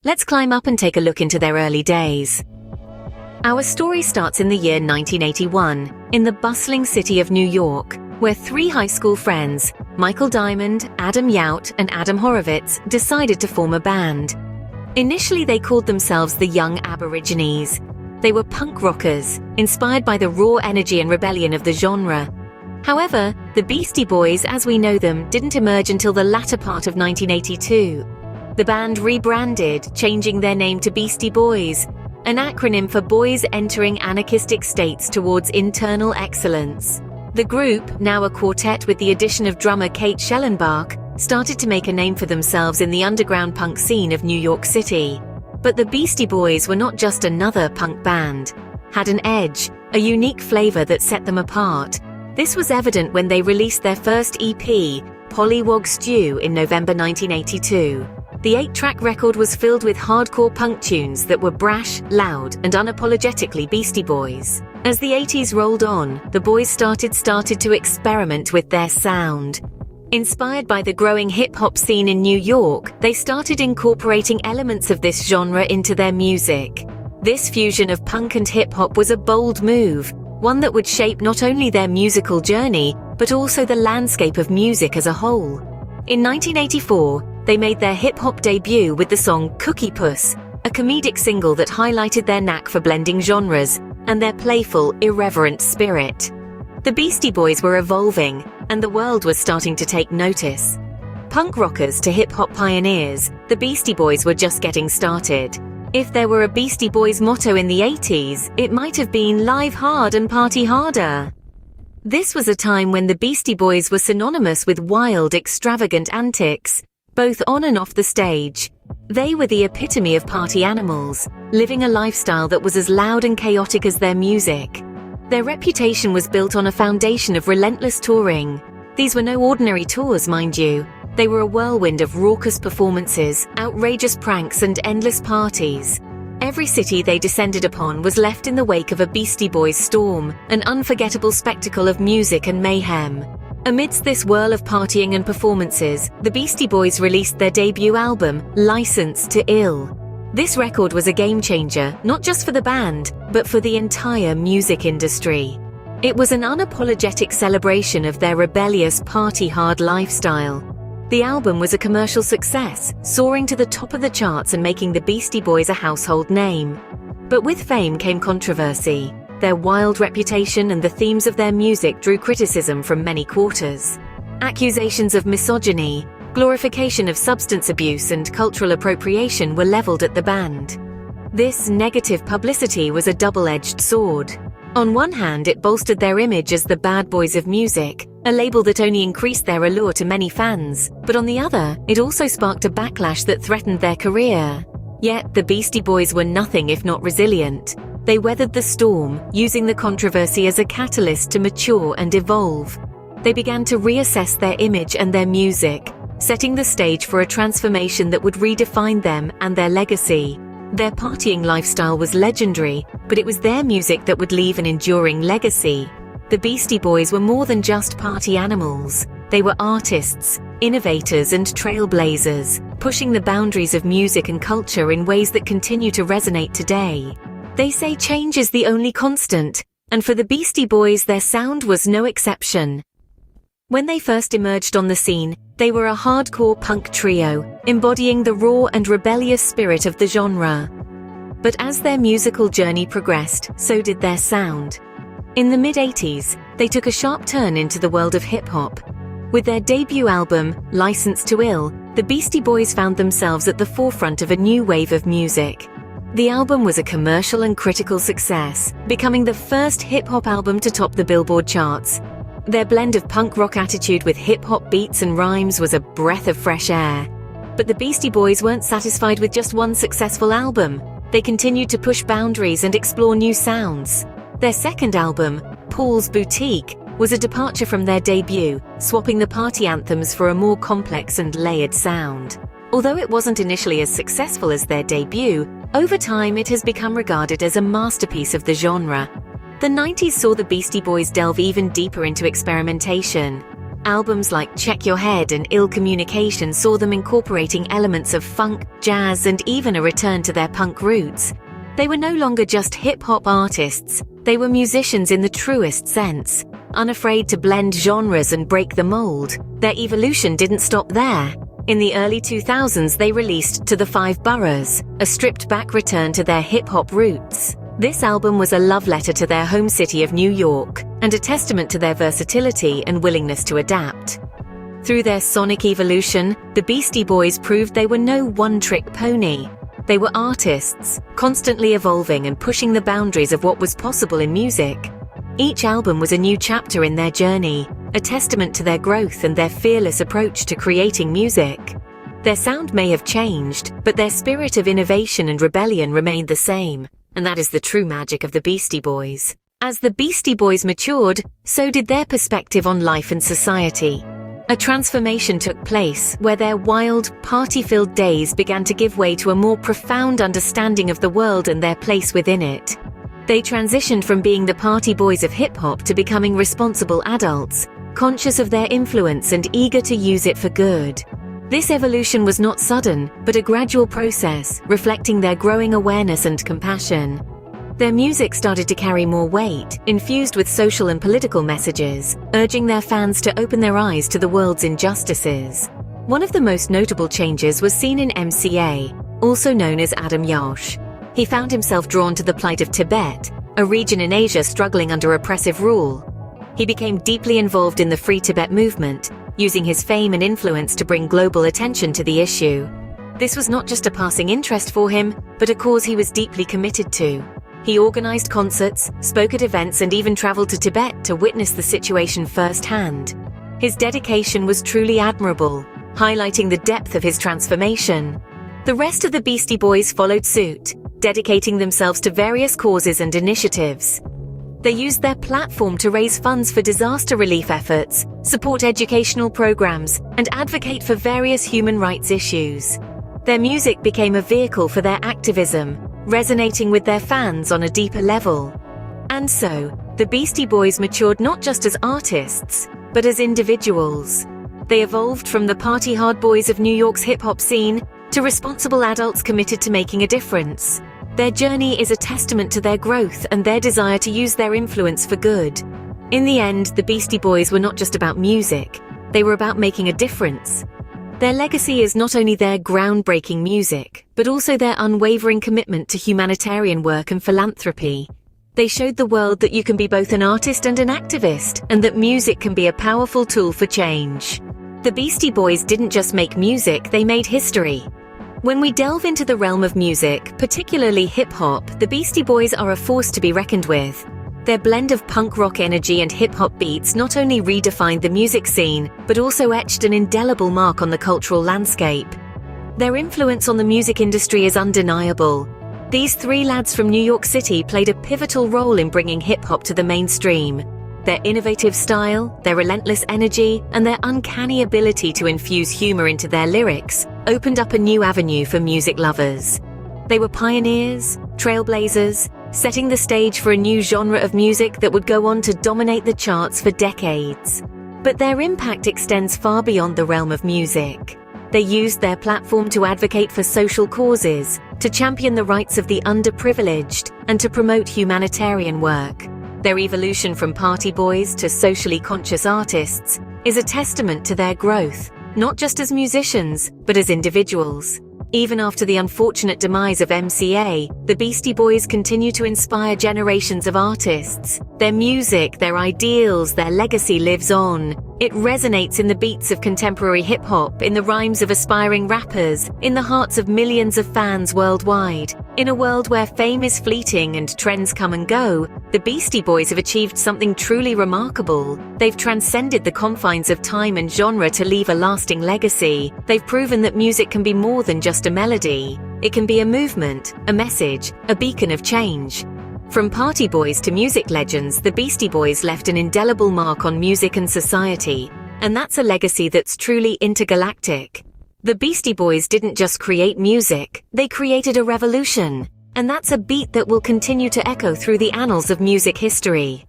Let's climb up and take a look into their early days. Our story starts in the year 1981, in the bustling city of New York, where three high school friends, Michael Diamond, Adam Yout, and Adam Horovitz, decided to form a band. Initially, they called themselves the Young Aborigines. They were punk rockers, inspired by the raw energy and rebellion of the genre. However, the Beastie Boys, as we know them, didn't emerge until the latter part of 1982. The band rebranded, changing their name to Beastie Boys, an acronym for Boys Entering Anarchistic States Towards Internal Excellence. The group, now a quartet with the addition of drummer Kate Schellenbach, started to make a name for themselves in the underground punk scene of New York City. But the Beastie Boys were not just another punk band, had an edge, a unique flavor that set them apart. This was evident when they released their first EP, Pollywog Stew, in November 1982. The 8-track record was filled with hardcore punk tunes that were brash, loud, and unapologetically Beastie Boys. As the 80s rolled on, the boys started to experiment with their sound. Inspired by the growing hip-hop scene in New York, they started incorporating elements of this genre into their music. This fusion of punk and hip-hop was a bold move, one that would shape not only their musical journey, but also the landscape of music as a whole. In 1984, they made their hip-hop debut with the song Cookie Puss, a comedic single that highlighted their knack for blending genres and their playful, irreverent spirit. The Beastie Boys were evolving, and the world was starting to take notice. Punk rockers to hip-hop pioneers, the Beastie Boys were just getting started. If there were a Beastie Boys motto in the 80s, it might have been "Live hard and party harder." This was a time when the Beastie Boys were synonymous with wild, extravagant antics, both on and off the stage. They were the epitome of party animals, living a lifestyle that was as loud and chaotic as their music. Their reputation was built on a foundation of relentless touring. These were no ordinary tours, mind you. They were a whirlwind of raucous performances, outrageous pranks, and endless parties. Every city they descended upon was left in the wake of a Beastie Boys storm, an unforgettable spectacle of music and mayhem. Amidst this whirl of partying and performances, the Beastie Boys released their debut album, License to Ill. This record was a game-changer, not just for the band, but for the entire music industry. It was an unapologetic celebration of their rebellious party-hard lifestyle. The album was a commercial success, soaring to the top of the charts and making the Beastie Boys a household name. But with fame came controversy. Their wild reputation and the themes of their music drew criticism from many quarters. Accusations of misogyny, glorification of substance abuse, and cultural appropriation were leveled at the band. This negative publicity was a double-edged sword. On one hand, it bolstered their image as the bad boys of music, a label that only increased their allure to many fans, but on the other, it also sparked a backlash that threatened their career. Yet, the Beastie Boys were nothing if not resilient. They weathered the storm, using the controversy as a catalyst to mature and evolve. They began to reassess their image and their music, setting the stage for a transformation that would redefine them and their legacy. Their partying lifestyle was legendary, but it was their music that would leave an enduring legacy. The Beastie Boys were more than just party animals. They were artists, innovators, and trailblazers, pushing the boundaries of music and culture in ways that continue to resonate today. They say change is the only constant, and for the Beastie Boys, their sound was no exception. When they first emerged on the scene, they were a hardcore punk trio, embodying the raw and rebellious spirit of the genre. But as their musical journey progressed, so did their sound. In the mid-80s, they took a sharp turn into the world of hip-hop. With their debut album, License to Ill, the Beastie Boys found themselves at the forefront of a new wave of music. The album was a commercial and critical success, becoming the first hip-hop album to top the Billboard charts. Their blend of punk rock attitude with hip-hop beats and rhymes was a breath of fresh air. But the Beastie Boys weren't satisfied with just one successful album. They continued to push boundaries and explore new sounds. Their second album, Paul's Boutique, was a departure from their debut, swapping the party anthems for a more complex and layered sound. Although it wasn't initially as successful as their debut, over time it has become regarded as a masterpiece of the genre. The 90s saw the Beastie Boys delve even deeper into experimentation. Albums like Check Your Head and Ill Communication saw them incorporating elements of funk, jazz, and even a return to their punk roots. They were no longer just hip-hop artists, they were musicians in the truest sense, unafraid to blend genres and break the mold. Their evolution didn't stop there. In the early 2000s, they released To the Five Boroughs, a stripped-back return to their hip-hop roots. This album was a love letter to their home city of New York, and a testament to their versatility and willingness to adapt. Through their sonic evolution, the Beastie Boys proved they were no one-trick pony. They were artists, constantly evolving and pushing the boundaries of what was possible in music. Each album was a new chapter in their journey, a testament to their growth and their fearless approach to creating music. Their sound may have changed, but their spirit of innovation and rebellion remained the same, and that is the true magic of the Beastie Boys. As the Beastie Boys matured, so did their perspective on life and society. A transformation took place where their wild, party-filled days began to give way to a more profound understanding of the world and their place within it. They transitioned from being the party boys of hip-hop to becoming responsible adults, conscious of their influence and eager to use it for good. This evolution was not sudden, but a gradual process, reflecting their growing awareness and compassion. Their music started to carry more weight, infused with social and political messages, urging their fans to open their eyes to the world's injustices. One of the most notable changes was seen in MCA, also known as Adam Yauch. He found himself drawn to the plight of Tibet, a region in Asia struggling under oppressive rule. He became deeply involved in the Free Tibet movement, using his fame and influence to bring global attention to the issue. This was not just a passing interest for him, but a cause he was deeply committed to. He organized concerts, spoke at events, and even traveled to Tibet to witness the situation firsthand. His dedication was truly admirable, highlighting the depth of his transformation. The rest of the Beastie Boys followed suit, dedicating themselves to various causes and initiatives. They used their platform to raise funds for disaster relief efforts, support educational programs, and advocate for various human rights issues. Their music became a vehicle for their activism, resonating with their fans on a deeper level. And so, the Beastie Boys matured not just as artists, but as individuals. They evolved from the party-hard boys of New York's hip-hop scene to responsible adults committed to making a difference. Their journey is a testament to their growth and their desire to use their influence for good. In the end, the Beastie Boys were not just about music, they were about making a difference. Their legacy is not only their groundbreaking music, but also their unwavering commitment to humanitarian work and philanthropy. They showed the world that you can be both an artist and an activist, and that music can be a powerful tool for change. The Beastie Boys didn't just make music, they made history. When we delve into the realm of music, particularly hip-hop, the Beastie Boys are a force to be reckoned with. Their blend of punk rock energy and hip-hop beats not only redefined the music scene, but also etched an indelible mark on the cultural landscape. Their influence on the music industry is undeniable. These three lads from New York City played a pivotal role in bringing hip-hop to the mainstream. Their innovative style, their relentless energy, and their uncanny ability to infuse humor into their lyrics opened up a new avenue for music lovers. They were pioneers, trailblazers, setting the stage for a new genre of music that would go on to dominate the charts for decades. But their impact extends far beyond the realm of music. They used their platform to advocate for social causes, to champion the rights of the underprivileged, and to promote humanitarian work. Their evolution from party boys to socially conscious artists is a testament to their growth, not just as musicians, but as individuals. Even after the unfortunate demise of MCA, the Beastie Boys continue to inspire generations of artists. Their music, their ideals, their legacy lives on. It resonates in the beats of contemporary hip-hop, in the rhymes of aspiring rappers, in the hearts of millions of fans worldwide. In a world where fame is fleeting and trends come and go, the Beastie Boys have achieved something truly remarkable. They've transcended the confines of time and genre to leave a lasting legacy. They've proven that music can be more than just a melody. It can be a movement, a message, a beacon of change. From party boys to music legends, the Beastie Boys left an indelible mark on music and society, and that's a legacy that's truly intergalactic. The Beastie Boys didn't just create music, they created a revolution, and that's a beat that will continue to echo through the annals of music history.